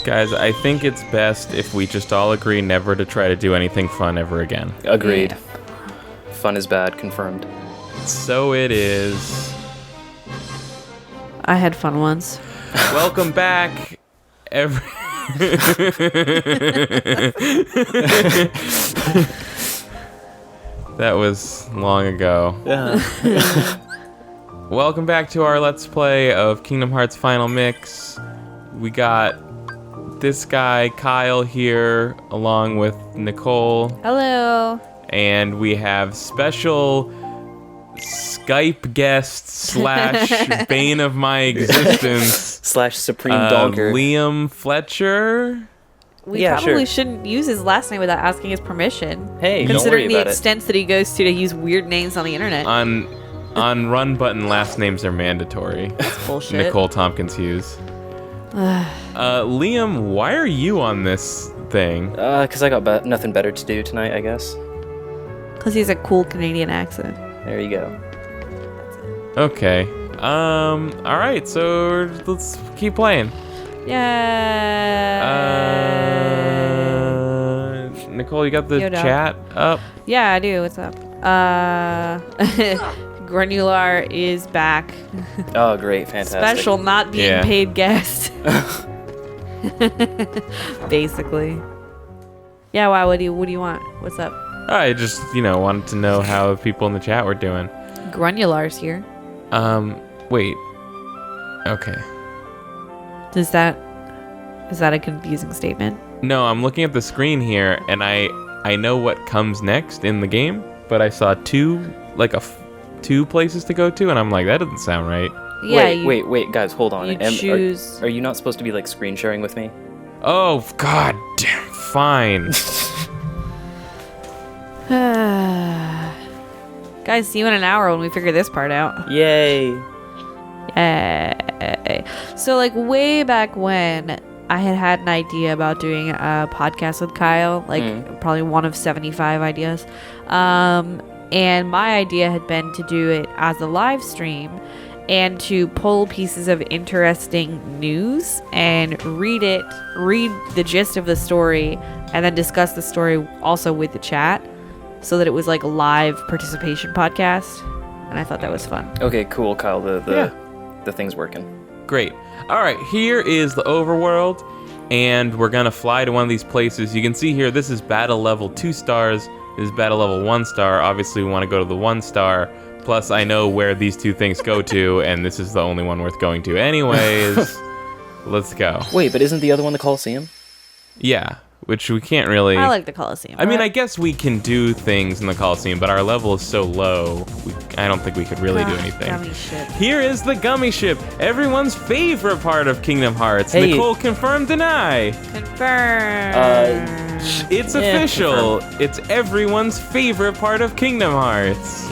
Guys, I think it's best if we just all agree never to try to do anything fun ever again. Agreed. Yeah. Fun is bad, confirmed. So it is. I had fun once. Welcome back, That was long ago. Yeah. Welcome back to our Let's Play of Kingdom Hearts Final Mix. We got this guy, Kyle, here, along with Nicole. Hello. And we have special Skype guest / bane of my existence / Supreme Donker. Liam Fletcher. We probably shouldn't use his last name without asking his permission. Hey, don't worry considering the about extent that he goes to use weird names on the internet. On Run Button, last names are mandatory. That's bullshit. Nicole Tompkins-Hughes. Liam, why are you on this thing? Because I got nothing better to do tonight, I guess. Because he has a cool Canadian accent. There you go. Okay. Alright, so let's keep playing. Yeah. Nicole, you got the Yoda. chat up? Yeah, I do. What's up? Granular is back. Oh, great. Fantastic. Special not being paid guest. Basically. Yeah, wow, what do you want? What's up? I just, wanted to know how people in the chat were doing. Granular's here. Wait. Okay. Is that a confusing statement? No, I'm looking at the screen here, and I know what comes next in the game, but I saw two places to go to, and I'm like, that doesn't sound right. Yeah. Wait, guys, hold on. Choose. Are you not supposed to be screen sharing with me? Oh, god damn. Fine. Guys, see you in an hour when we figure this part out. Yay. Yay. So, way back when, I had an idea about doing a podcast with Kyle, probably one of 75 ideas. And my idea had been to do it as a live stream and to pull pieces of interesting news and read the gist of the story, and then discuss the story also with the chat, so that it was like a live participation podcast. And I thought that was fun. Okay, cool, Kyle. The thing's working. Great. All right, here is the overworld, and we're gonna fly to one of these places. You can see here, this is battle level 2 stars. This is battle level 1 star. Obviously, we want to go to the 1 star. Plus, I know where these two things go to, and this is the only one worth going to anyways. Let's go. Wait, but isn't the other one the Coliseum? Yeah, which we can't really... I like the Coliseum. I mean, I guess we can do things in the Coliseum, but our level is so low, I don't think we could really do anything. Gummy ship. Here is the Gummy ship, everyone's favorite part of Kingdom Hearts. Hey. Nicole, confirm, deny. Confirm. It's official. Confirm. It's everyone's favorite part of Kingdom Hearts.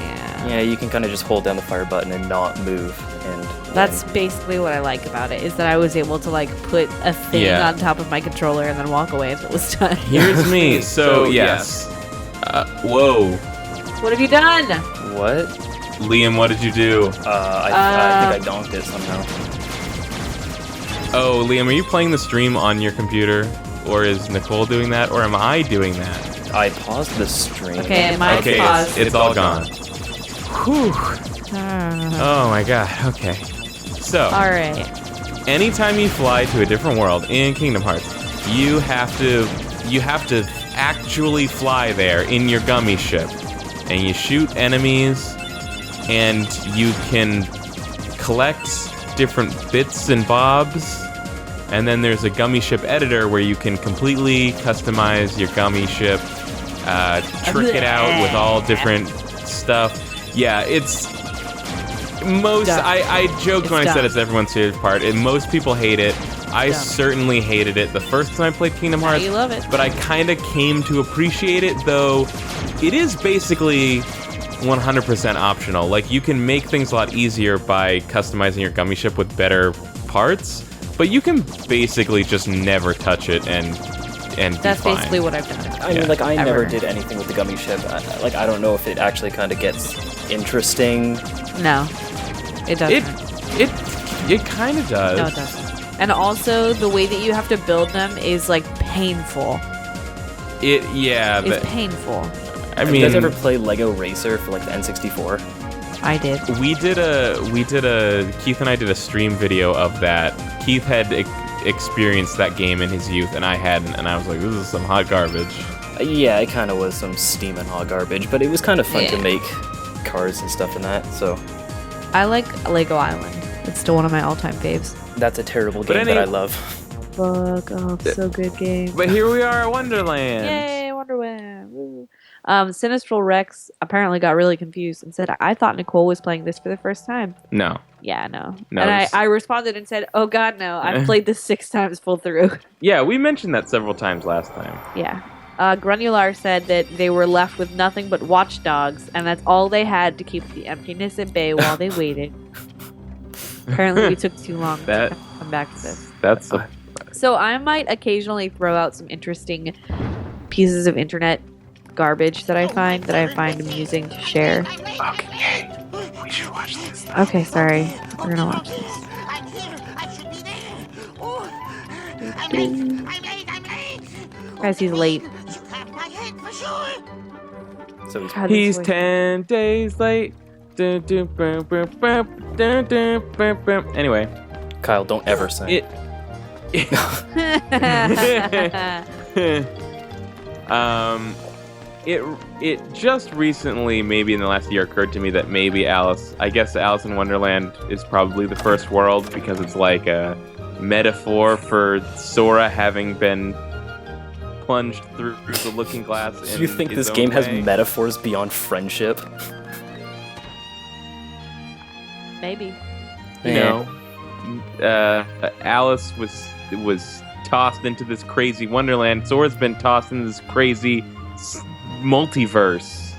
Yeah, you can kind of just hold down the fire button and not move. And That's basically what I like about it, is that I was able to put a thing on top of my controller and then walk away until it was done. Here's me. So yes. Whoa. What have you done? What? Liam, what did you do? I think I donked it somehow. Oh, Liam, are you playing the stream on your computer? Or is Nicole doing that? Or am I doing that? I paused the stream. Okay, mine's paused. It's all gone. Whew. Oh my god, okay. So, Alright. anytime you fly to a different world in Kingdom Hearts, you have to actually fly there in your Gummy ship. And you shoot enemies, and you can collect different bits and bobs. And then there's a Gummy ship editor where you can completely customize your Gummy ship, trick it out with all different stuff. Yeah, it's most... I joked when I said it's everyone's favorite part. Most people hate it. I certainly hated it the first time I played Kingdom Hearts. You love it. But I kind of came to appreciate it, though it is basically 100% optional. You can make things a lot easier by customizing your Gummy ship with better parts, but you can basically just never touch it and That's be fine. basically what I've done. I mean, I never did anything with the Gummy ship. I don't know if it actually kind of gets interesting. No, it doesn't. It kind of does. No, it doesn't. And also, the way that you have to build them is, like, painful. It's painful. I mean, you guys ever play Lego Racer for, like, the N64? I did. Keith and I did a stream video of that. Keith had experienced that game in his youth, and I hadn't, and I was like, this is some hot garbage. Yeah, it kind of was some steaming hot garbage, but it was kind of fun to make cars and stuff in that, so... I like Lego Island. It's still one of my all-time faves. That's a terrible game that I love. Fuck off, so good game. But here we are at Wonderland. Yay, Wonderland. Woo. Sinistral Rex apparently got really confused and said, I thought Nicole was playing this for the first time. No. Yeah, no. And I responded and said, oh god, no. I've played this 6 times full through. Yeah, we mentioned that several times last time. Yeah. Granular said that they were left with nothing but watchdogs, and that's all they had to keep the emptiness at bay while they waited. Apparently we took too long to come back to this. So I might occasionally throw out some interesting pieces of internet garbage that I find amusing to share. Okay, hey, we should watch this. Okay, sorry. We're gonna watch this. Guys, he's late. So he's 10 days late. Anyway, Kyle, don't ever sing. It just recently, maybe in the last year, occurred to me that maybe Alice in Wonderland is probably the first world, because it's like a metaphor for Sora having been plunged through the looking glass. Do you think this game has metaphors beyond friendship? Maybe. You know, Alice was tossed into this crazy Wonderland. Sora's been tossed into this crazy multiverse.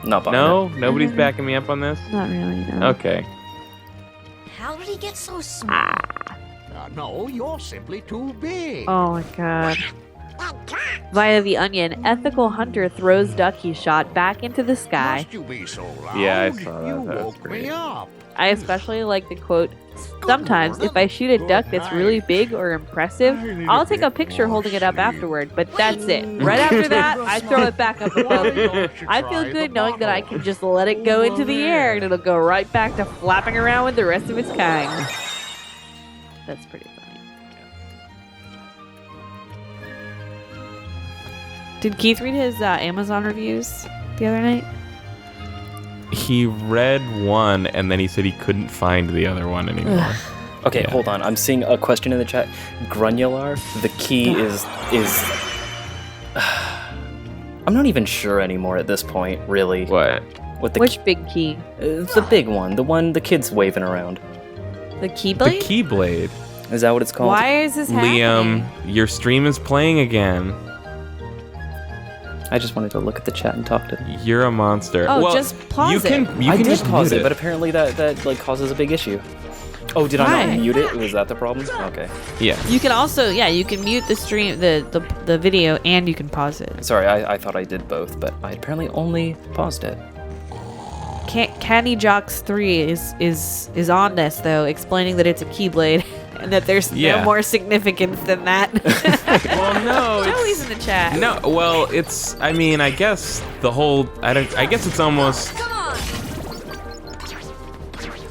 Not buying it. Nobody's backing me up on this? Not really, no. Okay. How did he get so small? No, you're simply too big. Oh my god. Via the Onion, ethical hunter throws duck he shot back into the sky. Must you be so loud? Yeah, I saw that. You That was woke great. me up. I especially like the quote, sometimes if I shoot a duck that's really big or impressive, I'll take a picture holding it up afterward, but that's it. Right after that, I throw it back up above me. I feel good knowing that I can just let it go into the air and it'll go right back to flapping around with the rest of its kind. That's pretty funny. Did Keith read his Amazon reviews the other night? He read one, and then he said he couldn't find the other one anymore. Okay, hold on. I'm seeing a question in the chat. Granular, the key is I'm not even sure anymore at this point, really. What? Which big key? The big one. The one the kid's waving around. The keyblade? The keyblade. Is that what it's called? Why is this happening? Liam, your stream is playing again. I just wanted to look at the chat and talk to them. You're a monster. Oh, well, just pause it. You I can did just pause mute it, but apparently that like causes a big issue. Oh, did I not mute it? Was that the problem? Okay. Yeah. You can also, you can mute the stream, the video, and you can pause it. Sorry, I thought I did both, but I apparently only paused it. Canny Jocks 3 is on this though, explaining that it's a keyblade and that there's no more significance than that. Well, no. Joey's in the chat. No, well, it's. I mean, I guess the whole. I guess it's almost. Come on!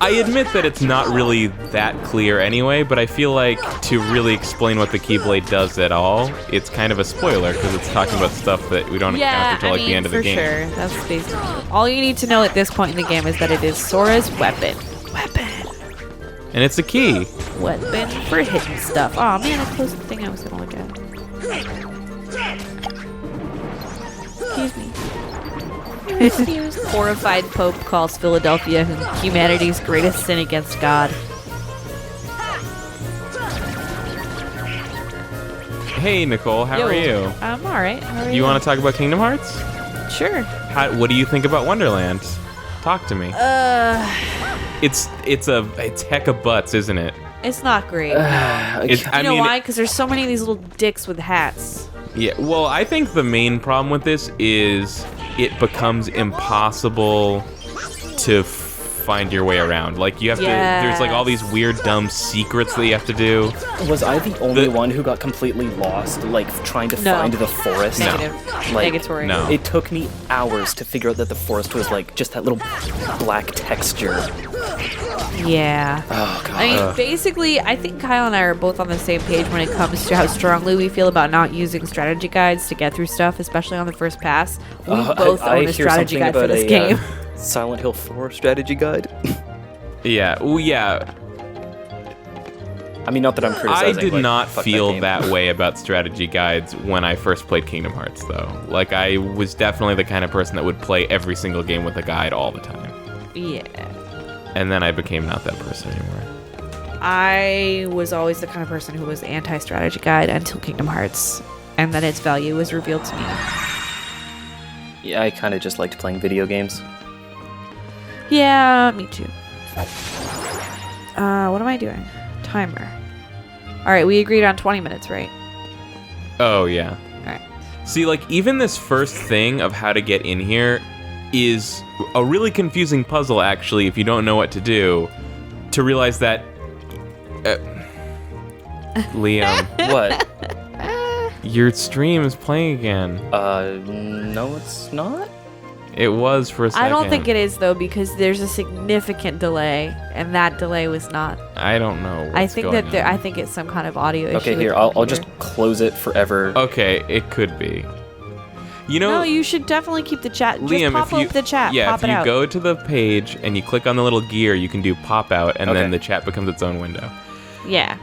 I admit that it's not really that clear anyway, but I feel like to really explain what the keyblade does at all, it's kind of a spoiler because it's talking about stuff that we don't encounter until like the end of the game. Yeah, for sure. That's basically all you need to know at this point in the game is that it is Sora's weapon. And it's a key. Weapon for hitting stuff. Oh man, I closed the thing I was gonna look at. Excuse me. Horrified Pope calls Philadelphia humanity's greatest sin against God. Hey, Nicole, how are you? I'm alright. How are you? You want to talk about Kingdom Hearts? Sure. What do you think about Wonderland? Talk to me. It's heck of butts, isn't it? It's not great. You know why? Because there's so many of these little dicks with hats. Yeah, well, I think the main problem with this is it becomes impossible to find your way around. Like, you have to, there's like all these weird, dumb secrets that you have to do. Was I the only one who got completely lost, like, trying to find the forest? Negative. Like, Negatory. No. It took me hours to figure out that the forest was, like, just that little black texture. Yeah. Oh, God. I mean, basically, I think Kyle and I are both on the same page when it comes to how strongly we feel about not using strategy guides to get through stuff, especially on the first pass. We both own a strategy guide for this game. Silent Hill 4 strategy guide. Yeah. Well, yeah. I mean, not that I'm criticizing. I did like, not fuck feel that, that way about strategy guides when I first played Kingdom Hearts, though. Like, I was definitely the kind of person that would play every single game with a guide all the time. Yeah. And then I became not that person anymore. I was always the kind of person who was anti-strategy guide until Kingdom Hearts, and then its value was revealed to me. Yeah, I kind of just liked playing video games. Yeah, me too. What am I doing? Timer. Alright, we agreed on 20 minutes, right? Oh, yeah. Alright. See, like, even this first thing of how to get in here is a really confusing puzzle, actually, if you don't know what to do, to realize that... Liam. What? Your stream is playing again. No, it's not? It was for a second. I don't think it is, though, because there's a significant delay, and that delay was not. I don't know what's I think going that on. I think it's some kind of audio issue. Okay, with here, the I'll computer. just close it forever. Okay, it could be. You know, No, you should definitely keep the chat. Liam, just pop if you up the chat. yeah, pop if it you out. go to the page and you click on the little gear, you can do pop out, and then Okay. the chat becomes its own window. Yeah.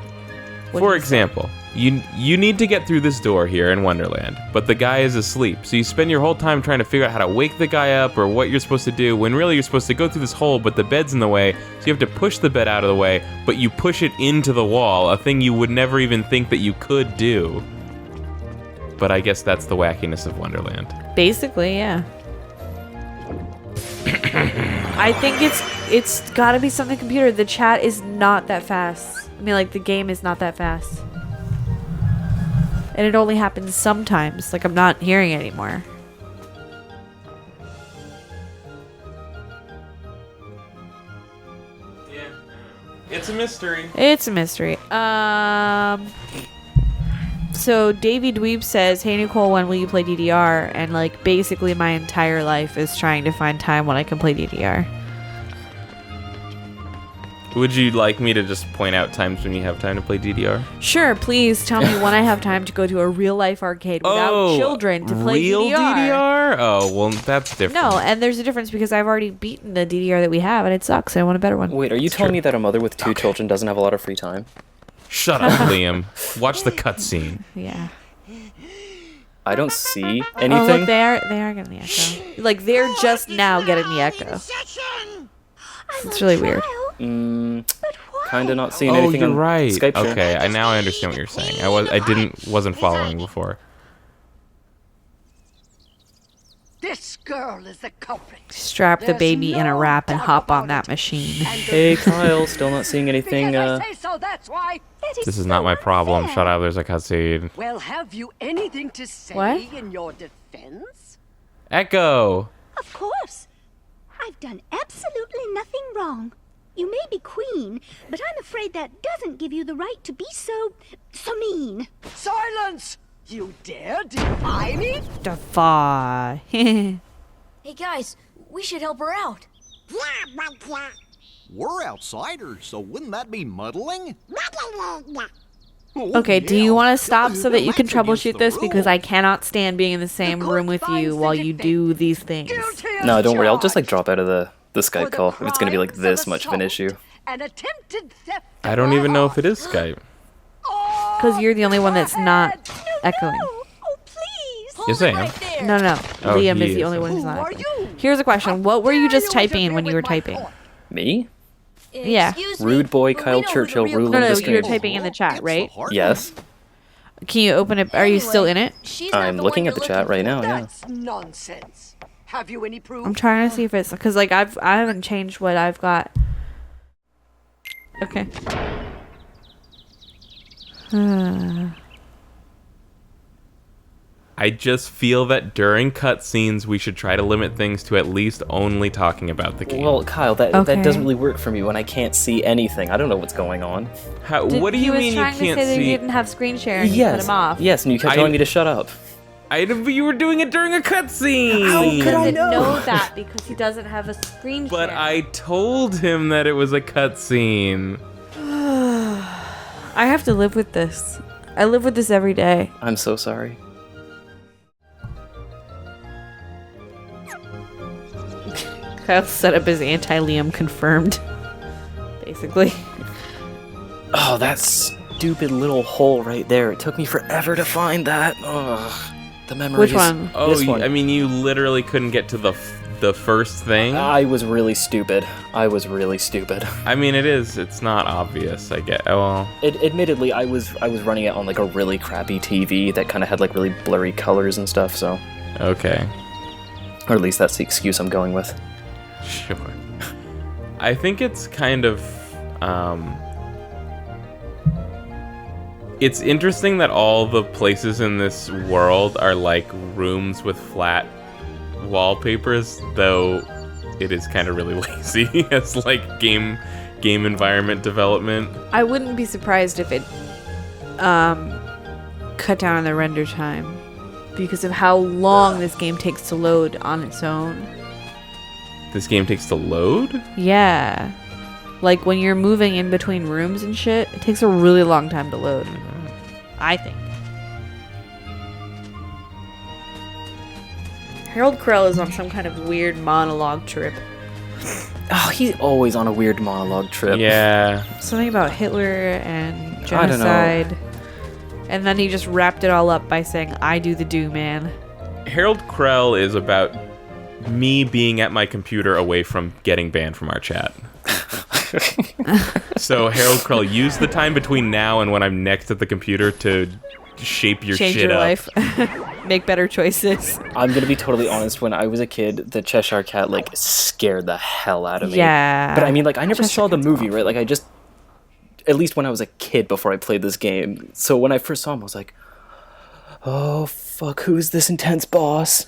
What For do you say? example, you need to get through this door here in Wonderland, but the guy is asleep. So you spend your whole time trying to figure out how to wake the guy up or what you're supposed to do, when really you're supposed to go through this hole, but the bed's in the way, so you have to push the bed out of the way, but you push it into the wall, a thing you would never even think that you could do. But I guess that's the wackiness of Wonderland. Basically, yeah. I think it's got to be something computer. The chat is not that fast. I mean, like, the game is not that fast. And it only happens sometimes. Like, I'm not hearing it anymore. Yeah, it's a mystery. It's a mystery. So Davey Dweeb says, "Hey Nicole, when will you play DDR?" And like basically my entire life is trying to find time when I can play DDR. Would you like me to just point out times when you have time to play DDR? Sure, please tell me when I have time to go to a real life arcade without children to play real DDR. Oh, well, that's different. No, and there's a difference because I've already beaten the DDR that we have, and it sucks. I want a better one. Wait, are you telling true. me that a mother with two children doesn't have a lot of free time? Shut up, Liam. Watch the cutscene. Yeah. I don't see Oh, anything. look, they are getting the echo. Like they're just now getting the echo. It's really weird. Kinda not seeing Oh, anything you're on right. Skype chat. Okay, now I understand what you're saying. Wasn't following before. This girl is the culprit. Strap the baby in a wrap and hop on that machine. Hey, Kyle, still not seeing anything. Because I say so, that's why. This is not my problem. Shut up. There's a cutscene. Well, have you anything to say What? in your defense? Echo. Of course. I've done absolutely nothing wrong. You may be queen, but I'm afraid that doesn't give you the right to be so mean. Silence! You dare defy me? Defy. Hey guys, we should help her out. We're outsiders, so wouldn't that be muddling? Okay, do you want to stop so that you can troubleshoot this? Because I cannot stand being in the same room with you while you do these things. No, don't worry. I'll just like drop out of the Skype call if it's gonna be like this much of an issue. An attempted theft. I don't even know if it is Skype. Because you're the only one that's not echoing. Oh, please. Yes, I am. No, no. Oh, Liam he is the is. only one who's Who not are echoing. you? Here's a question. What were you just typing in when you were typing? Me? Yeah. Excuse me, Rude boy but we Kyle know who the Churchill real ruling No, no, this you were game. typing in the chat, right? Yes. Can you open it? Are you still in it? She's not I'm the looking one at the you're chat right looking now, yeah. That's nonsense. Have you any proof? I'm trying to see if it's because like I haven't changed what I've got. Okay. I just feel that during cutscenes, we should try to limit things to at least only talking about the game. Well, Kyle, that Okay. doesn't really work for me when I can't see anything. I don't know what's going on. What do you mean you He was trying to can't say that he see? didn't have screen share and you cut him off. Yes, and you kept telling me to shut up. You were doing it during a cutscene. How He could I doesn't know that because he doesn't have a screen share. But I told him that it was a cutscene. I have to live with this. I live with this every day. I'm so sorry. Kyle set up his anti-Liam confirmed. Basically. Oh, that stupid little hole right there. It took me forever to find that. Ugh. The memories. Which one? Oh, This one. I mean, you literally couldn't get to the first thing. I was really stupid. I mean, it's not obvious, I get. Well, Admittedly, I was running it on like a really crappy TV that kind of had like really blurry colors and stuff, so. okay. Or at least that's the excuse I'm going with. Sure. I think it's kind of, it's interesting that all the places in this world are like rooms with flat wallpapers, though it is kind of really lazy as like game environment development. I wouldn't be surprised if it cut down on the render time because of how long this game takes to load on its own. This game takes to load? Yeah. Like when you're moving in between rooms and shit, it takes a really long time to load. I think. Harold Krell is on some kind of weird monologue trip. Oh, he's always on a weird monologue trip. Yeah. Something about Hitler and I don't know. genocide. And then he just wrapped it all up by saying, I do the do, man. Harold Krell is about me being at my computer away from getting banned from our chat. So Harold Krell, use the time between now and when I'm next at the computer to shape your Change shit your up. life. Make better choices. I'm gonna be totally honest, when I was a kid, the Cheshire Cat, like, scared the hell out of me. Yeah. But I mean, like, I never Cheshire saw the Cat's movie, awesome. right? Like, I just... At least when I was a kid before I played this game. So when I first saw him, I was like, oh, fuck, who's this intense boss?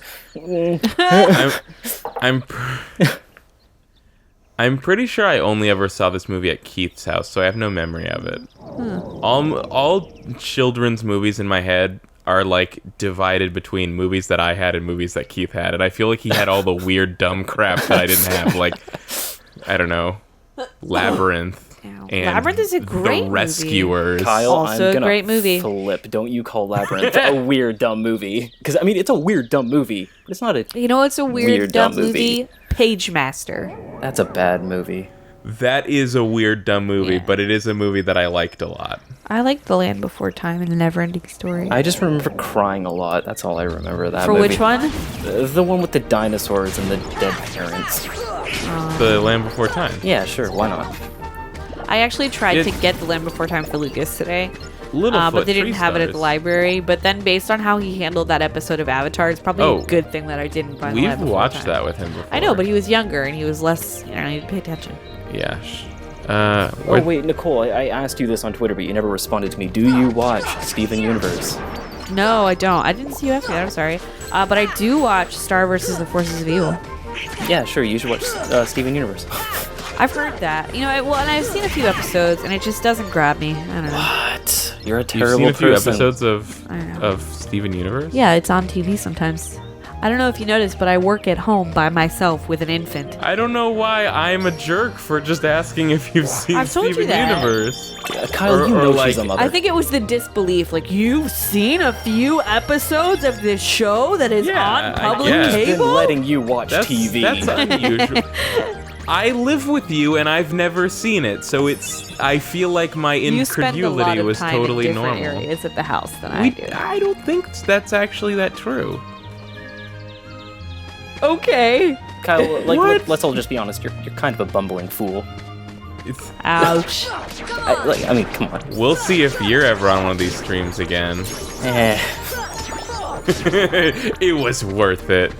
I'm pretty sure I only ever saw this movie at Keith's house, so I have no memory of it. All children's movies in my head are like divided between movies that I had and movies that Keith had, and I feel like he had all the weird dumb crap that I didn't have, like, I don't know, Labyrinth. And Labyrinth is a great The Rescuers. Kyle, Also I'm a gonna great movie. flip. Don't you call Labyrinth a weird, dumb movie. Because, I mean, it's a weird, dumb movie, but it's not a... You know what's a weird, Weird, dumb dumb movie? movie. Page Master. That's a bad movie. That is a weird, dumb movie, Yeah. but it is a movie that I liked a lot. I like The Land Before Time and The Neverending Story. I just remember crying a lot. That's all I remember of that For movie. which one? The one with the dinosaurs and the dead parents. The Land Before Time. Yeah, sure, why not? I actually tried It- to get The Land Before Time for Lucas today. Littlefoot, But they didn't Tree have it at the Stars. library. But then, based on how he handled that episode of Avatar, it's probably Oh. a good thing that I didn't buy The We've Land Before watched Time. that with him before. I know, but he was younger and he was less. You know, he'd pay attention. Yeah. Oh, wait, Nicole, I asked you this on Twitter, but you never responded to me. Do you watch Steven Universe? No, I don't. I didn't see you ask me that. I'm sorry. But I do watch Star vs. the Forces of Evil. Yeah, sure, you should watch Steven Universe. I've heard that. You know, and I've seen a few episodes, and it just doesn't grab me. I don't know. What? You're a You've terrible seen a few person. episodes of I know. Steven Universe? Yeah, it's on TV sometimes. I don't know if you noticed, but I work at home by myself with an infant. I don't know why I'm a jerk for just asking if you've seen I've told you Steven that. Universe. Kyle, you or know like- she's a mother. I think it was the disbelief. Like, you've seen a few episodes of this show that is Yeah, on I public guess. I've been cable? letting you watch That's TV. That's unusual. I live with you and I've never seen it, so I feel like my You spend a lot incredulity of was time totally in different normal. areas of the house than I do. I don't think that's actually that true. Okay. Kyle, like, What? let's all just be honest. You're kind of a bumbling fool. It's, Ouch. I mean, come on. we'll see if you're ever on one of these streams again. Eh. It was worth it.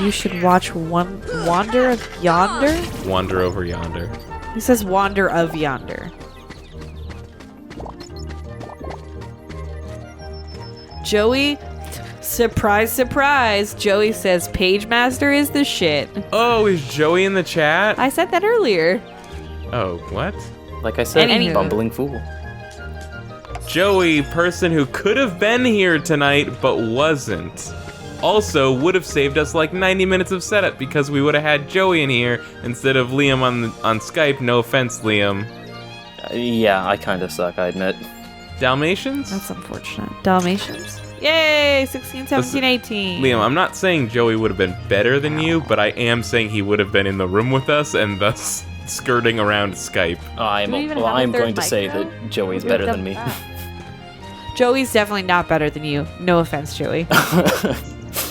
You should watch Wander of Yonder. Wander over yonder. He says Wander of Yonder. Joey, surprise, surprise. Joey says Page Master is the shit. Oh, is Joey in the chat? I said that earlier. Oh, what? Like I said, Anywho. bumbling fool. Joey, person who could have been here tonight but wasn't. Also, would have saved us like 90 minutes of setup because we would have had Joey in here instead of Liam on Skype. No offense, Liam. Yeah, I kind of suck, I admit. Dalmatians? That's unfortunate. Dalmatians. Yay! 16, 17, 18. Liam, I'm not saying Joey would have been better than you, but I am saying he would have been in the room with us and thus skirting around Skype. I'm Do we even have a I'm third going to mic say now? that Joey's We have better done than me. that. Joey's definitely not better than you. No offense, Joey.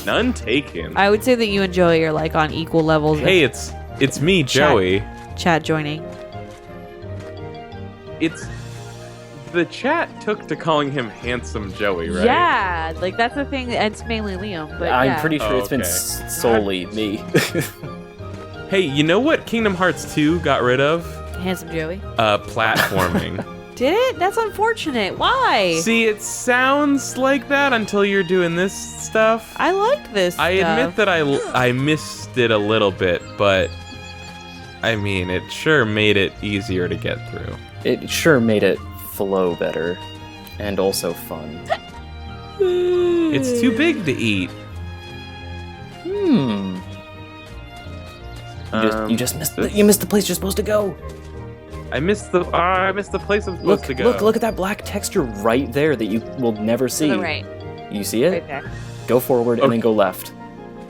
None taken. I would say that you and Joey are like on equal levels. Hey, it's me, Joey. Chat joining. It's the chat took to calling him Handsome Joey, right? Yeah, like that's the thing. It's mainly Liam, but I'm yeah. pretty sure Oh, it's been okay. solely me. Hey, you know what Kingdom Hearts 2 got rid of? Handsome Joey. Platforming. Did it? That's unfortunate. Why? See, it sounds like that until you're doing this stuff. I like this. I admit stuff. that I missed it a little bit, but I mean, it sure made it easier to get through. It sure made it flow better. And also fun. It's too big to eat. You just missed the place you're supposed to go. I missed the place I'm supposed to go. Look at that black texture right there that you will never see. To the right. You see it? Right there. Go forward and then go left.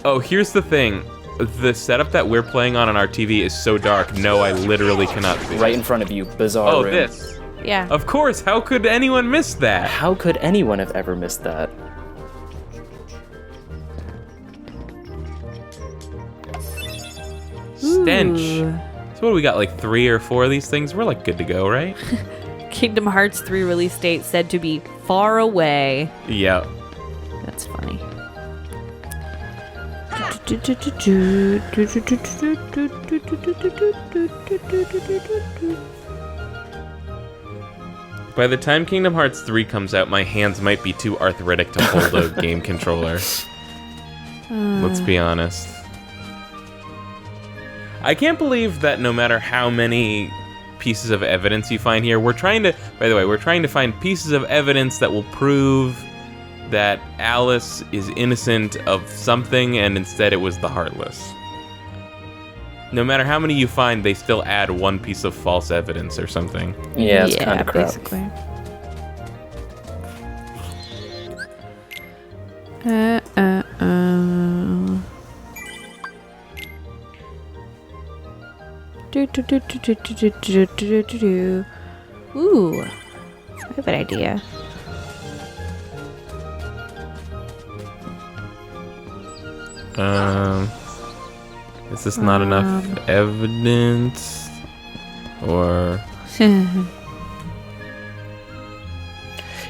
Oh, here's the thing. The setup that we're playing on our TV is so dark. No, I literally cannot see. Right in front of you. Bizarre Oh, room. this. Yeah. Of course. How could anyone miss that? How could anyone have ever missed that? Stench. Ooh. So what do we got? Like 3 or 4 of these things? We're like good to go, right? Kingdom Hearts 3 release date said to be far away. Yeah. That's funny. By the time Kingdom Hearts 3 comes out, my hands might be too arthritic to hold a game controller. Let's be honest. I can't believe that no matter how many pieces of evidence you find here, we're trying to find pieces of evidence that will prove that Alice is innocent of something and instead it was the Heartless. No matter how many you find, they still add one piece of false evidence or something. Yeah, it's kind of crap. Basically. Ooh, I have an idea. Is this not enough evidence? Or...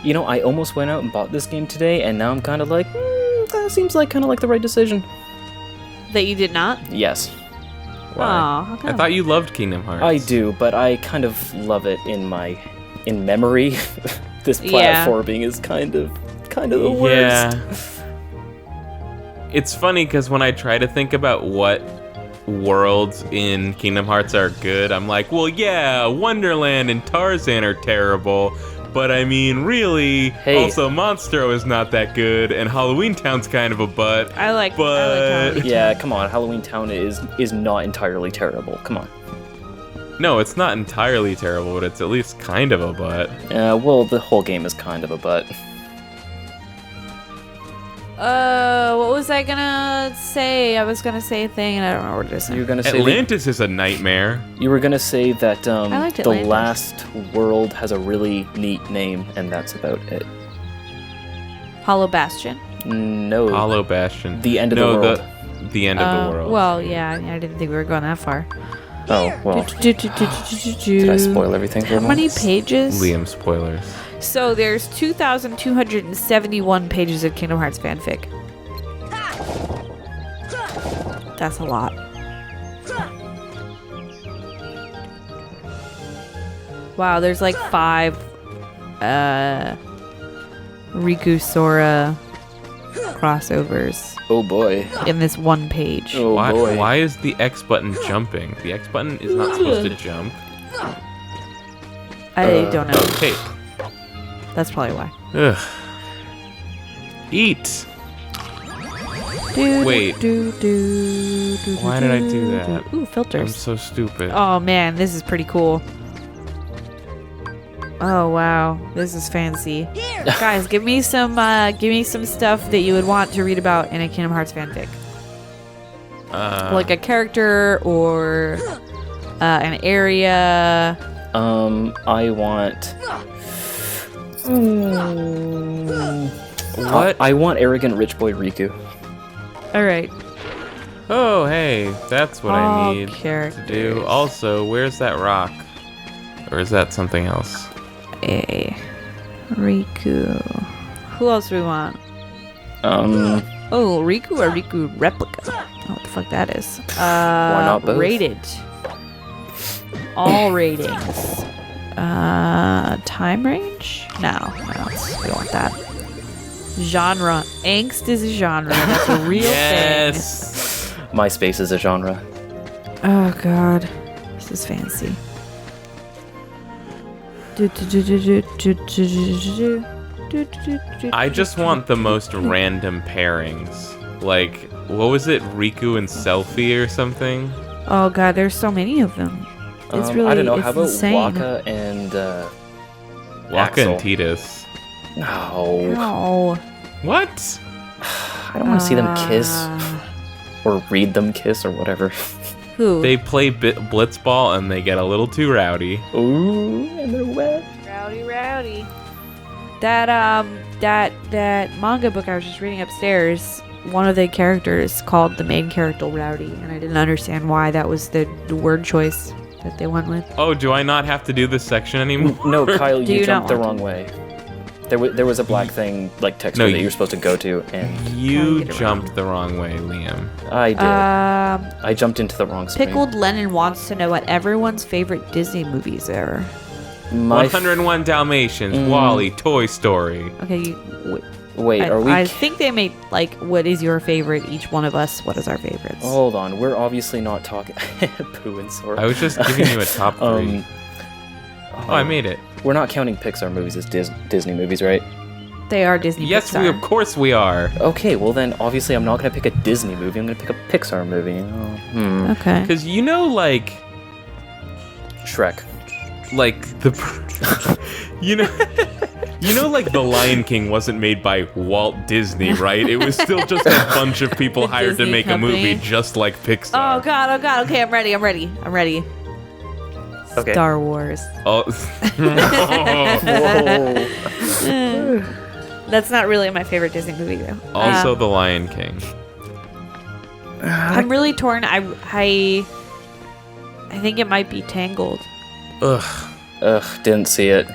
You know, I almost went out and bought this game today, and now I'm kind of like, that seems like kind of like the right decision. That you did not? Yes, Why? Aw, how I come? thought you loved Kingdom Hearts. I do, but I kind of love it in memory. This Yeah. platforming is kind of the worst. Yeah. It's funny because when I try to think about what worlds in Kingdom Hearts are good, I'm like, well, yeah, Wonderland and Tarzan are terrible. But I mean, really, Hey. also Monstro is not that good, and Halloween Town's kind of a butt. I like But- Halloween Yeah, Town. come on, Halloween Town is not entirely terrible. Come on. No, it's not entirely terrible, but it's at least kind of a butt. Well, the whole game is kind of a butt. What was I gonna say? I was gonna say a thing and I don't know what it is. You were gonna say Atlantis is a nightmare. you were gonna say that liked the Atlantis. last world has a really neat name, and that's about it. Hollow Bastion. No, Hollow Bastion. The end of the world. The end of the world. Well, yeah, I didn't think we were going that far. Oh well. Did I spoil everything for How everyone? many pages? Liam spoilers. So there's 2,271 pages of Kingdom Hearts fanfic. That's a lot. Wow, there's like 5 Riku Sora crossovers Oh boy. in this one page. Oh boy. Why is the X button jumping? The X button is not supposed to jump. I don't know. Oh, tape. That's probably why. Ugh. Eat. Wait. Why did I do that? Ooh, I'm filters. so stupid. Oh man, this is pretty cool. Oh wow, this is fancy. Guys, give me some stuff that you would want to read about in a Kingdom Hearts fanfic. Like a character or an area. I want. What? I want arrogant rich boy Riku. All right. Oh, hey, that's what I All need to characters. do. Also, where's that rock? Or is that something else? A Riku. Who else do we want? Oh, Riku or Riku replica? Oh, what the fuck that is? Why not both? Rated. All ratings. Time range? No, we don't want that. Genre. Angst is a genre. That's a real Yes. MySpace is a genre. thing. Oh god, this is fancy. I just want the most random pairings. Like, what was it? Riku and Selfie or something? Oh god, there's so many of them. It's really I don't know. it's How about insane. Waka and Waka Axel? and Titus. No, No. What? I don't want to see them kiss or read them kiss or whatever. Who? They play blitzball and they get a little too rowdy. Ooh, and they're wet. Rowdy. That manga book I was just reading upstairs, one of the characters called the main character Rowdy, and I didn't understand why that was the word choice that they went with. Oh, do I not have to do this section anymore? No, Kyle, Do you you jumped not the want wrong way. There was a black thing like text No, that you- you're supposed to go to, and You Get around. jumped the wrong way, Liam. I did. I jumped into the wrong screen. Pickled Lennon wants to know what everyone's favorite Disney movies are. My f- 101 Dalmatians, Wall-E, Toy Story. Okay, Wait, are we? I think they made like, what is your favorite? Each one of us. What is our favorites? Hold on, we're obviously not talking. Pooh and Sora. I was just giving you a top 3. Oh, I made it. We're not counting Pixar movies as Disney movies, right? They are Disney. Yes, Pixar. of course we are. Okay, well then, obviously, I'm not gonna pick a Disney movie. I'm gonna pick a Pixar movie. Okay. Because you know, like Shrek. you know, like The Lion King wasn't made by Walt Disney, right? It was still just a bunch of people The hired to Disney make company. a movie just like Pixar. Oh god. Okay, I'm ready. Okay. Star Wars. Oh. Whoa. That's not really my favorite Disney movie though. Also, The Lion King. I'm really torn. I think it might be Tangled. Ugh. Ugh, didn't see it.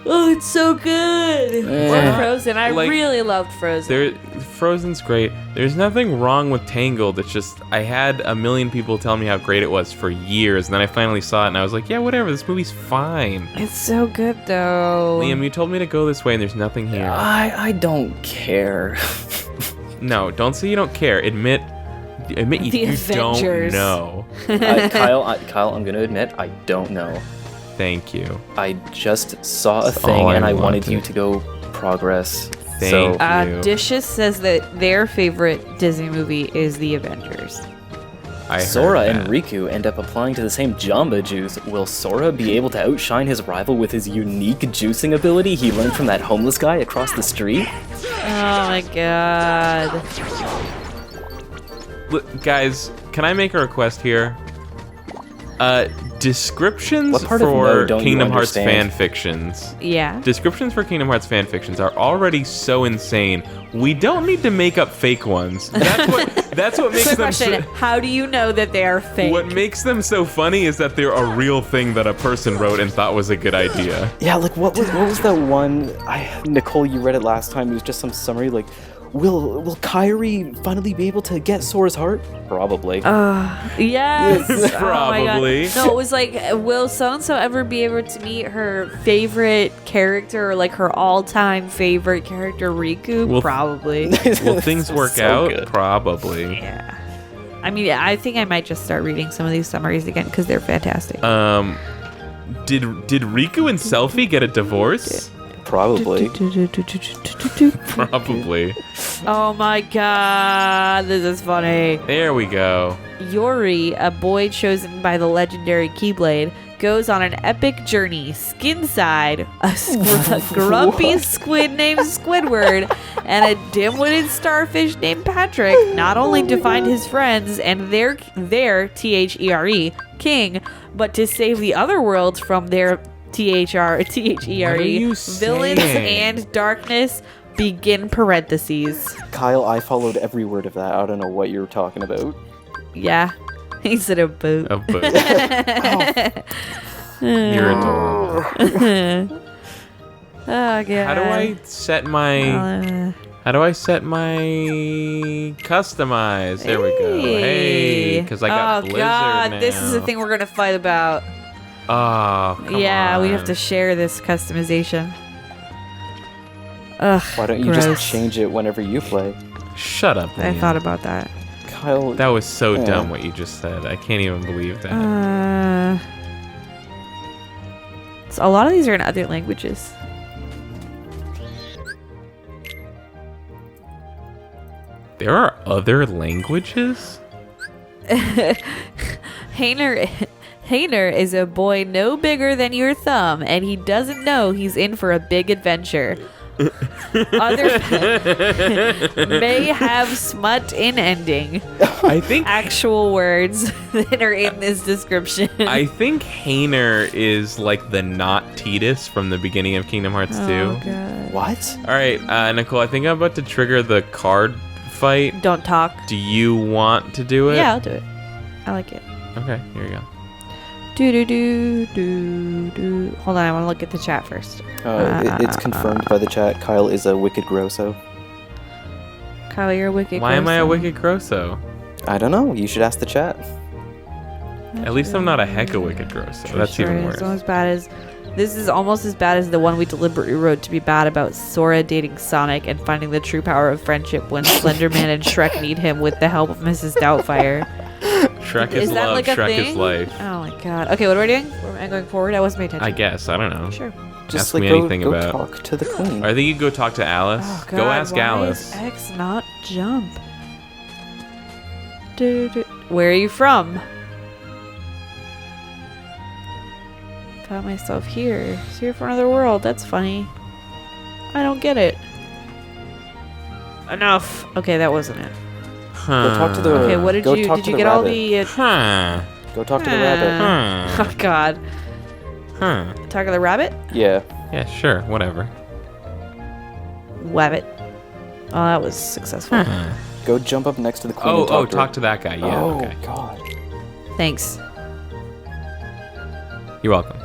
Oh, it's so good. Or Frozen. I Like, really loved Frozen. Frozen's great. There's nothing wrong with Tangled. It's just I had a million people tell me how great it was for years, and then I finally saw it, and I was like, yeah, whatever. This movie's fine. It's so good though. Liam, you told me to go this way, and there's nothing here. I don't care. No, don't say you don't care. Admit The you Avengers. don't know. Kyle, I'm gonna admit I don't know. Thank you. I just saw a That's thing, all I and I wanted wanted. you to go progress. Thank so, you. Dishes says that their favorite Disney movie is The Avengers. I heard Sora and that. Riku end up applying to the same Jamba Juice. Will Sora be able to outshine his rival with his unique juicing ability he learned from that homeless guy across the street? Oh my god. Look, guys, can I make a request here? Descriptions What part of for no don't you Kingdom Hearts understand? fan fictions. Yeah. Descriptions for Kingdom Hearts fan fictions are already so insane. We don't need to make up fake ones. That's what makes Quick them question. so, How do you know that they are fake? what makes them so funny is that they're a real thing that a person wrote and thought was a good idea. Yeah, like what was that one? Nicole, you read it last time. It was just some summary like, Will Kyrie finally be able to get Sora's heart? Probably. Yes. Oh my God. Probably. No, it was like, will so-and-so ever be able to meet her favorite character, or like her all-time favorite character, Riku? Will- Probably. Will things work So out? good. Probably. Yeah. I mean, I think I might just start reading some of these summaries again because they're fantastic. Did Riku and Selfie get a divorce? Probably. Probably. Oh my God, this is funny. There we go. Yori, a boy chosen by the legendary Keyblade, goes on an epic journey, skinside, a grumpy squid named Squidward, and a dim-witted starfish named Patrick, not only to find his friends and their THERE king, but to save the other worlds from their THERE What are you villains saying? and darkness. Begin parentheses. Kyle, I followed every word of that. I don't know what you're talking about. Yeah, he said a boot. A boot. You're adorable. Oh god. How do I set my customize? There we go. Hey, because I got Blizzard god, now. this is the thing we're gonna fight about. Oh, come Yeah, on. we have to share this customization. Ugh. Why don't you gross. just change it whenever you play? Shut up, I Liam. thought about that. Kyle, That was so Yeah. dumb what you just said. I can't even believe that. So a lot of these are in other languages. There are other languages? Hainer is a boy no bigger than your thumb, and he doesn't know he's in for a big adventure. Others may have smut in ending. I think Actual words that are in this description. I think Hainer is like the not Tidus from the beginning of Kingdom Hearts 2. Oh, God. what? All right, Nicole, I think I'm about to trigger the card fight. Don't talk. Do you want to do it? Yeah, I'll do it. I like it. Okay, here you go. Do do do do do. Hold on, I want to look at the chat first. It's confirmed by the chat. Kyle is a wicked grosso. Kyle, you're a wicked. Why am I a grosso. wicked grosso? I don't know. You should ask the chat. At least I'm not a hecka wicked grosso. That's Sure, even it's worse. almost bad as. This is almost as bad as the one we deliberately wrote to be bad about Sora dating Sonic and finding the true power of friendship when Slenderman and Shrek need him with the help of Mrs. Doubtfire. Shrek is that love, like a Shrek thing? is life. Oh my god. Okay, what are we doing? Am I going forward? I wasn't paying attention. I guess. I don't know. Sure. Just Ask like me go, anything go about- talk to the queen. I think you go talk to Alice. Oh god. Go ask why Alice. Is X not jump? Where are you from? Found myself here. So here for another world. That's funny. I don't get it. Enough. Okay, that wasn't it. Huh. Go talk to the. Okay, what did go you talk did to you the get all rabbit. the Huh. Go talk to the rabbit. Huh. Oh god. Huh. Talk to the rabbit? Yeah. Yeah, sure. Whatever. Wabbit. Oh, that was successful. Huh. Go jump up next to the queen. Oh, and talk to her. talk to that guy. Yeah, oh okay. God. Thanks. You're welcome.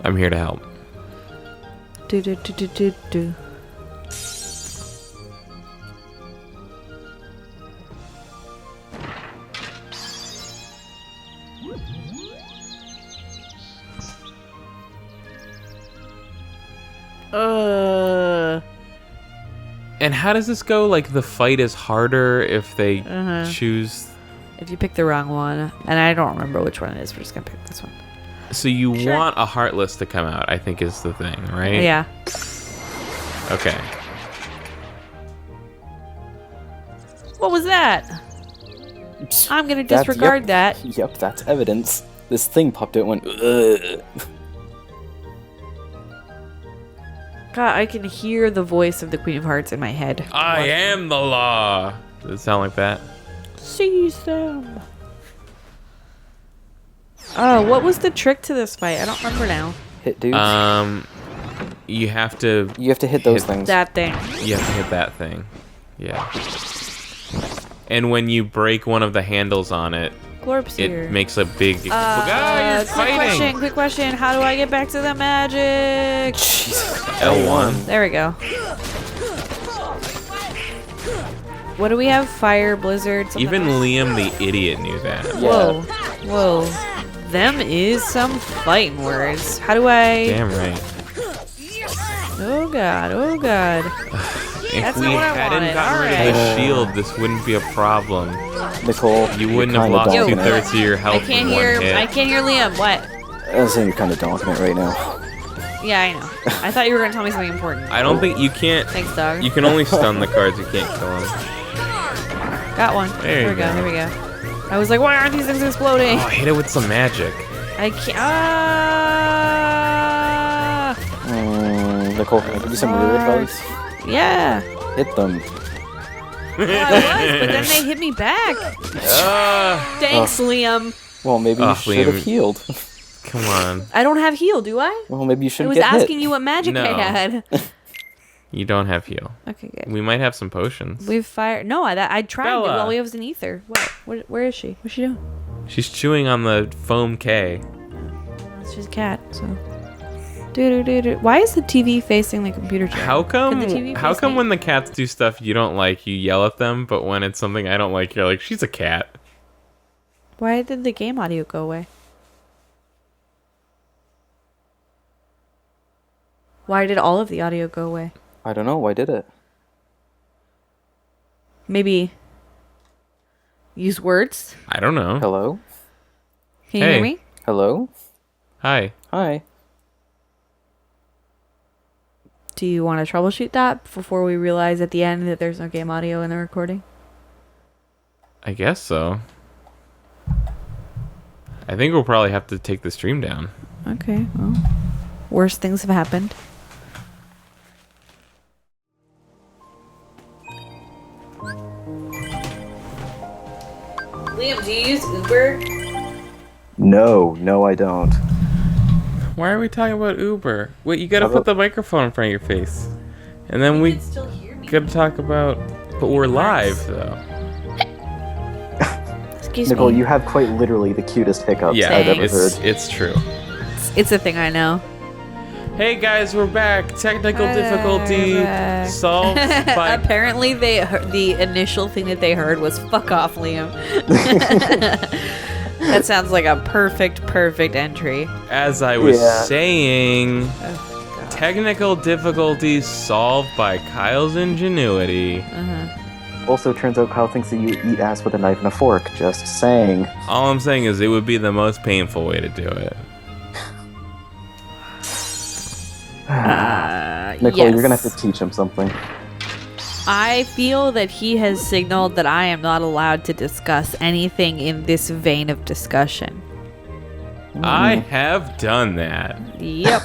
I'm here to help. Do do do do do do. And how does this go? Like, the fight is harder if they Uh-huh. choose... If you pick the wrong one, and I don't remember which one it is, we're just gonna pick this one. So you Sure. want a Heartless to come out, I think is the thing, right? Yeah. Okay. What was that? I'm gonna That's- disregard that. Yep, that's evidence. This thing popped out and went. Ugh. God, I can hear the voice of the Queen of Hearts in my head. I am the law. Does it sound like that? Seize them. Oh, what was the trick to this fight? I don't remember now. Hit dudes. You have to... you have to hit those hit- things. That thing. You have to hit that thing. Yeah. And when you break one of the handles on it, Glorp's here. it makes a big... you're fighting! Quick question. How do I get back to the magic? Jesus. L1. There we go. What do we have? Fire, blizzard, something Even else? Liam the idiot knew that. Whoa. Whoa. Them is some fighting words. How do I... Damn right. Oh god, oh god. If That's we not what I hadn't wanted. gotten rid of Alright. the shield, this wouldn't be a problem. Nicole, You you're wouldn't have kinda lost donking it. 2/3 of your I health can't in one hear hit. I can't hear Liam. What? I was saying you're kind of donking it right now. Yeah, I know. I thought you were gonna tell me something important. I don't think you can't. Thanks, dog. You can only stun the cards. You can't kill them. Got one. There you we go. go. There we go. I was like, why aren't these things exploding? Oh, hit it with some magic. I can't. Ah! Nicole, can I give you some real advice? Yeah. Hit them. Well, I was, but then they hit me back. Thanks, Liam. Well, maybe you Oh, should have Liam. healed. Come on. I don't have heal, do I? Well, maybe you I shouldn't was get asking hit. you what magic I No. had. You don't have heal. Okay, good. We might have some potions. We've fired. No, I tried. Bella. All we have is an ether. What? Where is she? What's she doing? She's chewing on the foam K. She's a cat. So. Do. Why is the TV facing the computer chair? How come? Could the TV How face come me? when the cats do stuff you don't like, you yell at them, but when it's something I don't like, you're like, she's a cat. Why did the game audio go away? Why did all of the audio go away? I don't know. Why did it? Maybe use words? I don't know. Hello? Can you Hey. hear me? Hello? Hi. Hi. Do you want to troubleshoot that before we realize at the end that there's no game audio in the recording? I guess so. I think we'll probably have to take the stream down. Okay, well, worse things have happened. Liam, do you use Uber? No, I don't. Why are we talking about Uber? Wait, you gotta How put about- the microphone in front of your face. And then we still hear me. gotta talk about... But we're live, though. Excuse Nicole, me. you have quite literally the cutest hiccups Yeah, I've ever it's, heard. it's true. It's a thing I know. Hey guys, we're back. Technical difficulty We're back. solved by... Apparently, the initial thing that they heard was "fuck off, Liam." That sounds like a perfect entry. As I was Yeah. saying, Oh, God. technical difficulties solved by Kyle's ingenuity. Also, turns out Kyle thinks that you eat ass with a knife and a fork. Just saying. All I'm saying is it would be the most painful way to do it. Nicole, you're gonna yes. have to teach him something. I feel that he has signaled that I am not allowed to discuss anything in this vein of discussion. I have done that. Yep.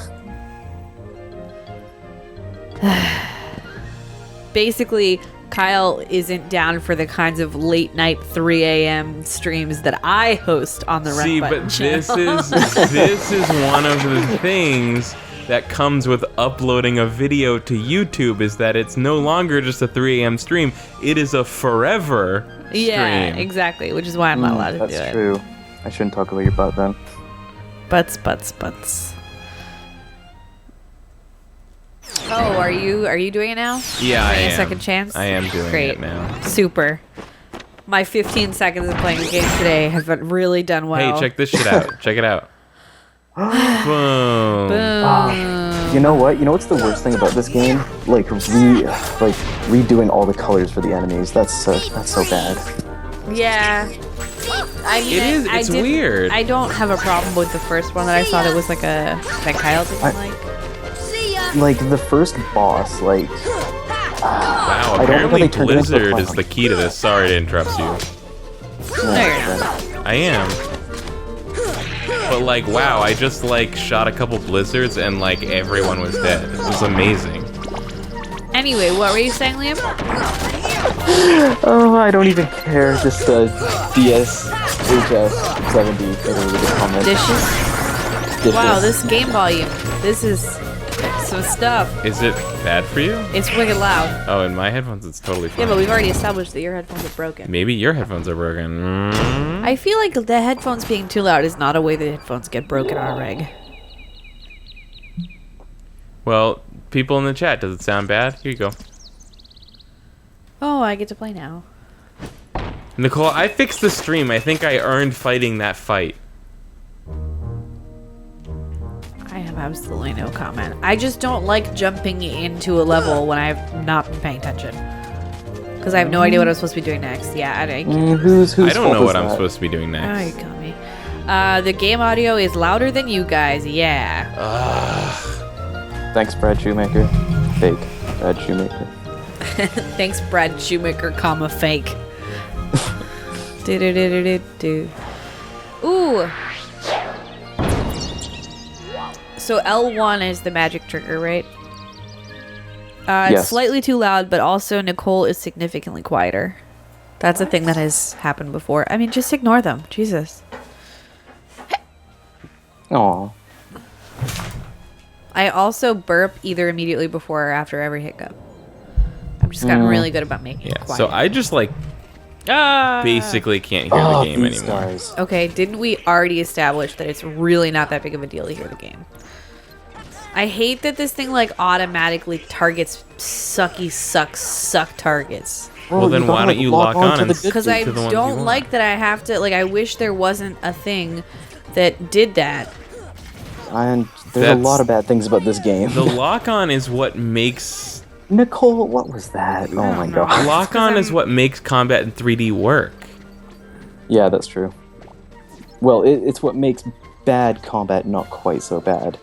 Basically, Kyle isn't down for the kinds of late night 3 a.m. streams that I host on the See, Red Button but channel. this is one of the things that comes with uploading a video to YouTube, is that it's no longer just a 3 a.m. stream. It is a forever stream. Yeah, exactly, which is why I'm not allowed to do That's it. true. I shouldn't talk about your butt then. Butts. Oh, are you doing it now? Yeah, I Getting am. a second chance? I am doing Great. it now. Super. My 15 seconds of playing the game today have really done well. Hey, check this shit out. Check it out. Boom. Boom. You know what? You know what's the worst thing about this game? Redoing all the colors for the enemies. That's so bad. Yeah. I mean, It is. I It's didn't- weird. I don't have a problem with the first one that I thought it was like that Kyle didn't like. Like the first boss, like Wow, I don't know apparently how they turned it into a Blizzard is clown. the key to this. Sorry to interrupt you. No, you're not. I am. But like, wow, I just like shot a couple blizzards and like everyone was dead. It was amazing. Anyway, what were you saying, Liam? oh, I don't even care. Just DSHS70. Whatever the comment. Dishes? Dishes. Wow, this game volume. This is some stuff. Is it bad for you? It's wicked loud. Oh, in my headphones it's totally fine. Yeah, but we've already established that your headphones are broken. Maybe your headphones are broken. I feel like the headphones being too loud is not a way that headphones get broken on a reg. Well, people in the chat, does it sound bad? Here you go. Oh, I get to play now. Nicole, I fixed the stream. I think I earned fighting that fight. I have absolutely no comment. I just don't like jumping into a level when I've not been paying attention. Because I have no idea what I'm supposed to be doing next. Yeah, Who's I don't know fault what is I'm that? supposed to be doing Oh, next. you got me. The game audio is louder than you guys. Yeah. Thanks, Brad Shoemaker. Fake Brad Shoemaker. Thanks, Brad Shoemaker, comma fake. Do. Ooh. So L1 is the magic trigger, right? It's Yes. slightly too loud, but also Nicole is significantly quieter. That's a thing that has happened before. I mean, just ignore them. Jesus. Aw. I also burp either immediately before or after every hiccup. I've just gotten really good about making it Yeah, quiet. so I just like basically can't hear the game these anymore. guys. Okay, didn't we already establish that it's really not that big of a deal to hear the game? I hate that this thing like automatically targets suck targets. Well, then why don't you lock on and Because I to the ones you don't want. like that I have to, like, I wish there wasn't a thing that did that. And there's That's- a lot of bad things about this game. The lock-on is what makes Nicole, what was that? Oh my know. god. lock-on is I'm- what makes combat in 3D work. Yeah, that's true. Well, it's what makes bad combat not quite so bad.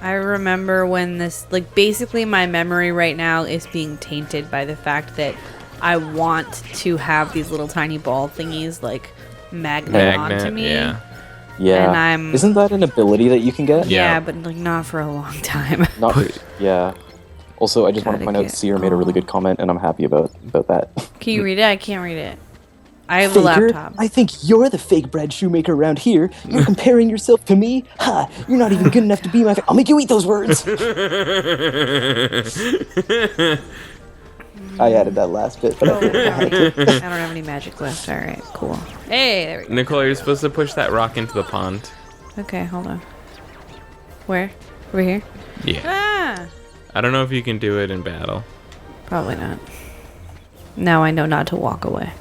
I remember when this, like, basically my memory right now is being tainted by the fact that I want to have these little tiny ball thingies, like, magnet onto me. yeah. Yeah. And I'm- Isn't that an ability that you can get? Yeah. Yeah, but, like, not for a long time. Not. Yeah. Also, I just want to Gotta point out get- Seer made a really good comment, and I'm happy about that. Can you read it? I can't read it. I have a Faker, laptop. I think you're the fake Brad Shoemaker around here. You're comparing yourself to me? Ha! You're not even good enough to be my. I'll make you eat those words. I added that last bit, but I feel like I had to. I don't have any magic left. All right, cool. Hey, there we go. Nicole, you're supposed to push that rock into the pond. Okay, hold on. Where? Over here? Yeah. Ah! I don't know if you can do it in battle. Probably not. Now I know not to walk away.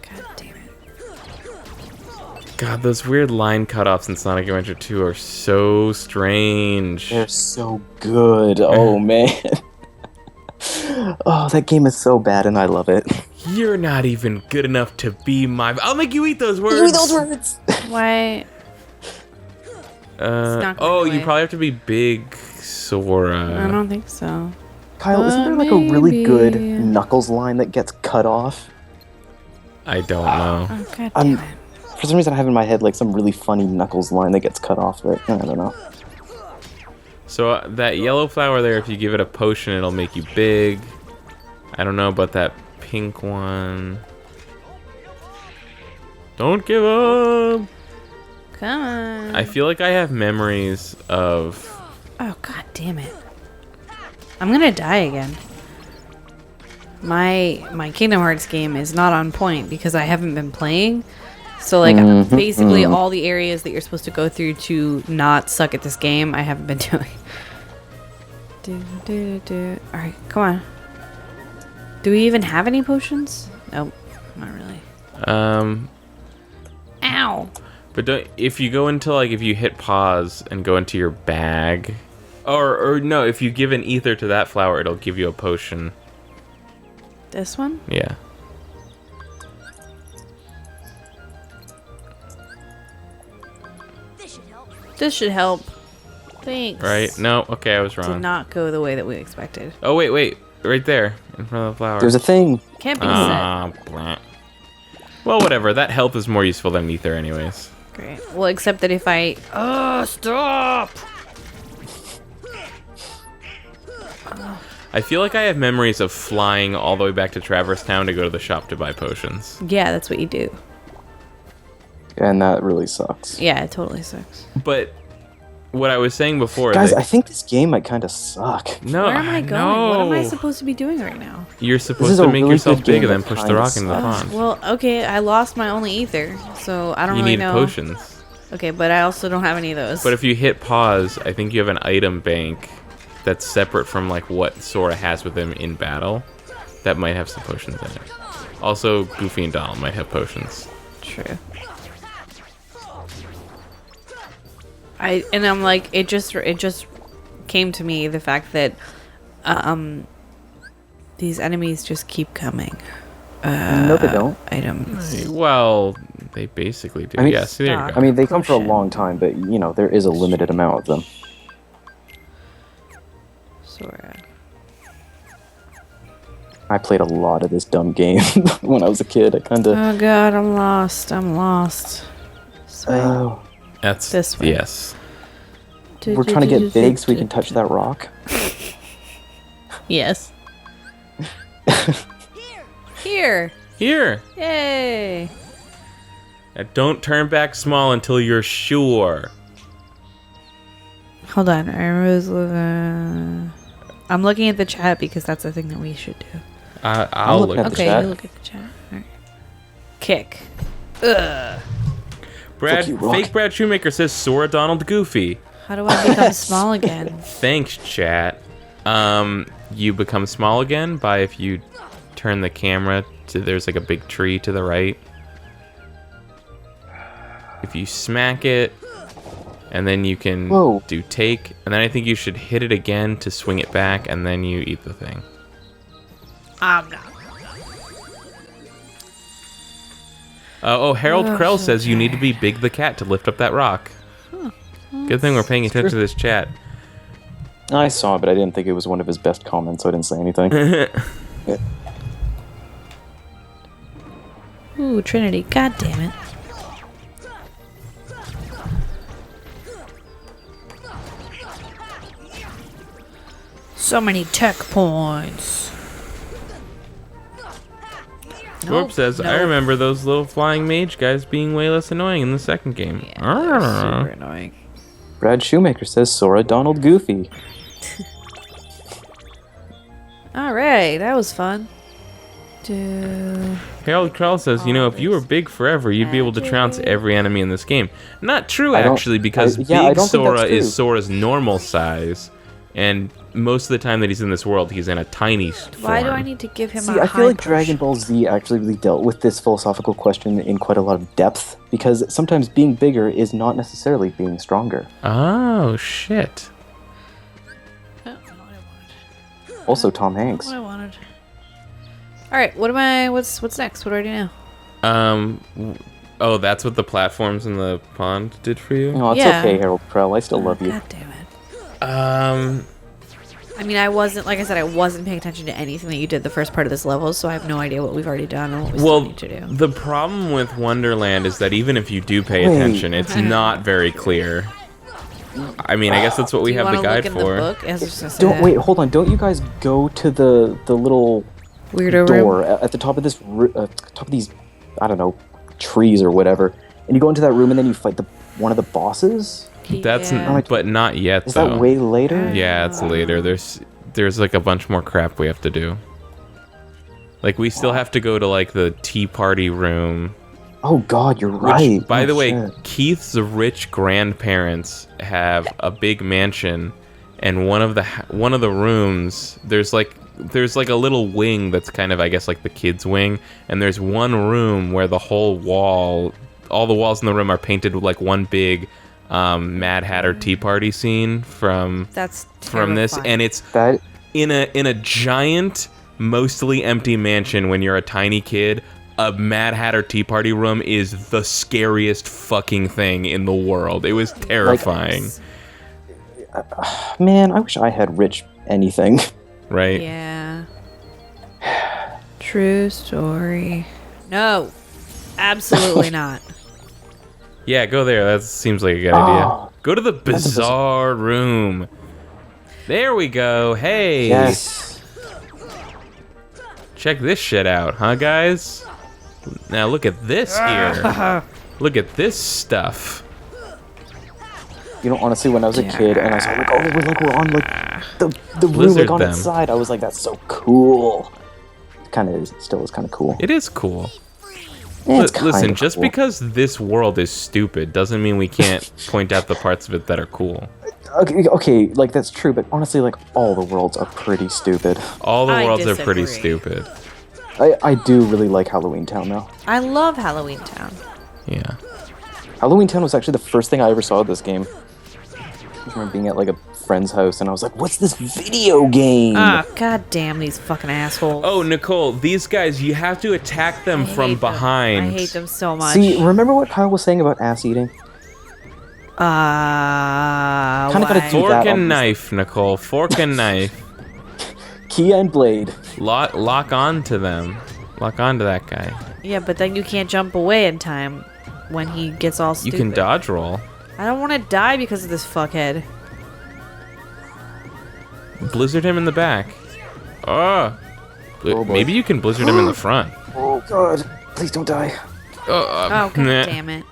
God damn it. God, those weird line cutoffs in Sonic Adventure 2 are so strange. They're so good. Oh man. Oh, that game is so bad, and I love it. You're not even good enough to be my. I'll make you eat those words. You eat those words. Why? not going Oh, you away. probably have to be big, Sora. I don't think so. Kyle, isn't there like a really good maybe. Knuckles line that gets cut off? I don't know. Oh, God I'm- damn it. For some reason, I have in my head like some really funny Knuckles line that gets cut off, but I don't know. So that yellow flower there, if you give it a potion, it'll make you big. I don't know about that pink one. Don't give up. Come on. I feel like I have memories of. Oh, God damn it. I'm gonna die again. My Kingdom Hearts game is not on point because I haven't been playing. So, like, basically all the areas that you're supposed to go through to not suck at this game, I haven't been doing. Alright, come on. Do we even have any potions? Nope, not really. Ow! But don't, if you go into if you hit pause and go into your bag, or no, if you give an ether to that flower, it'll give you a potion. This one? Yeah. This should help. Thanks. Right? No. Okay, I was Did wrong. not go the way that we expected. Oh wait, right there in front of the flower. There's a thing. Can't be set. Blah. Well, whatever. That health is more useful than ether, anyways. Great. Well, except that if I... Oh, stop! I feel like I have memories of flying all the way back to Traverse Town to go to the shop to buy potions. Yeah, that's what you do. And that really sucks. Yeah, it totally sucks. But what I was saying before, Guys, that, I think this game might kind of suck. no, Where am I going? What am I no. supposed to be doing right now? You're is supposed a to make really yourself good game big and then that push the kinda rock into the sucks. pond. Well, okay, I lost my only ether, so I don't You really need know. potions. Okay, but I also don't have any of those. But if you hit pause, I think you have an item bank that's separate from like what Sora has with him in battle, that might have some potions in it. Also, Goofy and Donald might have potions. True. I'm like, it just came to me, the fact that these enemies just keep coming. No, they don't. Items. Well, they basically do. I mean, Yes, there you go. I mean, they come for a Potion. long time, but, you know, there is a limited amount of them. Sora. I played a lot of this dumb game when I was a kid. I kind of... Oh god, I'm lost. This way. Oh, That's this way. yes. we're trying to get big so we can touch that rock. Yes. Here. Here. Yay. Now, don't turn back small until you're sure. Hold on. I'm looking at the chat because that's the thing that we should do. I'll look looking at at the the Okay, chat. you look at the chat. All right. Kick. Ugh. Brad, Fuck you, Rock. fake Brad Shoemaker says Sora, Donald, Goofy. How do I become small again? Thanks, chat. You become small again by if you turn the camera to, there's like a big tree to the right. If you smack it, and then you can Whoa. do take, and then I think you should hit it again to swing it back, and then you eat the thing. I'm not. Harold Krell says you need to be Big the Cat to lift up that rock. Good thing we're paying attention to this chat. I saw it, but I didn't think it was one of his best comments, so I didn't say anything. Ooh, Trinity. God damn it. So many tech points. Gorb says, I remember those little flying mage guys being way less annoying in the second game. Yeah, super annoying. Brad Shoemaker says Sora, Donald, Goofy. Alright, that was fun. Harold Krell says, you know, if you were big forever, you'd be able to trounce every enemy in this game. Not true, I don't- actually, because I don't think Big that's Sora true. is Sora's normal size, and most of the time that he's in this world, he's in a tiny form. Why do I need to give him See, a I feel like high Dragon Ball Z actually really dealt with this philosophical question in quite a lot of depth, because sometimes being bigger is not necessarily being stronger. Oh, shit. Also, Tom Hanks. What I wanted. Alright, what's next? What do I do now? Oh, that's what the platforms in the pond did for you? No, it's Yeah. okay, Harold Krell. I still love you. God damn it. I mean, I wasn't paying attention to anything that you did the first part of this level, so I have no idea what we've already done or what we still need to do. The problem with Wonderland is that even if you do pay Wait. attention, it's not very clear. I mean, I guess that's what we Do you have the wanna guide look in for. the book? I was just gonna say Don't that. wait, hold on. Don't you guys go to the little Weirdo door room. at the top of this top of these, I don't know, trees or whatever, and you go into that room and then you fight one of the bosses? That's Yeah. but not yet Is though. that way later? Yeah, it's later. There's like a bunch more crap we have to do. Like we still have to go to like the tea party room. Oh God, you're Which, right. by Oh, the way, shit. Keith's rich grandparents have a big mansion, and one of the rooms there's like a little wing that's kind of, I guess, like the kids' wing, and there's one room where the whole wall, all the walls in the room are painted with like one big Mad Hatter Tea Party scene from That's this, terrifying. and it's that in a giant, mostly empty mansion. When you're a tiny kid, a Mad Hatter Tea Party room is the scariest fucking thing in the world. It was terrifying, man, I wish I had rich anything. right? Yeah. True story. No. Absolutely not. Yeah, go there. That seems like a good idea. Oh, Go to the bizarre room. There we go. Hey, Yes. check this shit out, huh, guys? Now look at this here. Look at this stuff. You know, honestly, when I was a kid and I saw like, we're on like the room Blizzard like on its them. side, I was like, that's so cool. Kind of still is kind of cool. It is cool. Yeah, it's Listen, kinda just cool. because this world is stupid doesn't mean we can't point out the parts of it that are cool. Okay, like that's true, but honestly, like all the worlds are pretty stupid. All the I worlds are pretty disagree. stupid. I do really like Halloween Town though. I love Halloween Town. Yeah. Halloween Town was actually the first thing I ever saw of this game. I just remember being at like a friend's house and I was like, "What's this video game?" Ah, god damn these fucking assholes. Oh, Nicole, these guys, you have to attack them I from hate them. behind. I hate them so much. See, remember what Kyle was saying about ass eating? Kinda Kinda gotta do Fork that, and obviously. knife, Nicole. Fork and knife. Key and blade. Lock on to them. Lock on to that guy. Yeah, but then you can't jump away in time when he gets all You stupid. can dodge roll. I don't want to die because of this fuckhead. Blizzard him in the back. Oh. Oh, boy. Maybe you can blizzard him in the front. Oh god, please don't die. Oh, god nah. damn it.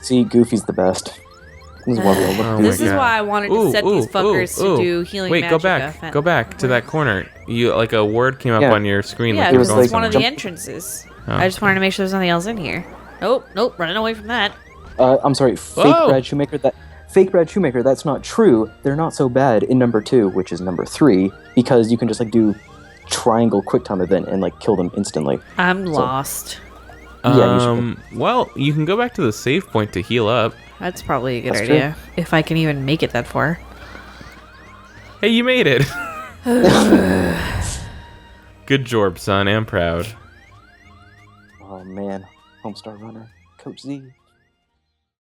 See, Goofy's the best. This is why we all look Oh This my is God. why I wanted to set these fuckers to do healing Wait, magic. go back. Go back to that corner. You like a word came up Yeah. on your screen. Yeah, like it you were was going like one of somewhere. the entrances. Oh. I just wanted to make sure there's nothing else in here. Nope, running away from that. I'm sorry, Whoa. Fake Brad Shoemaker, that's not true. They're not so bad in number 2, which is number 3, because you can just like do triangle quick time event and like kill them instantly. I'm lost. Yeah, you should. Well, you can go back to the save point to heal up. That's probably a good That's idea. If I can even make it that far. Hey, you made it. Good job, son. I'm proud. Oh man, Homestar Runner, Coach Z.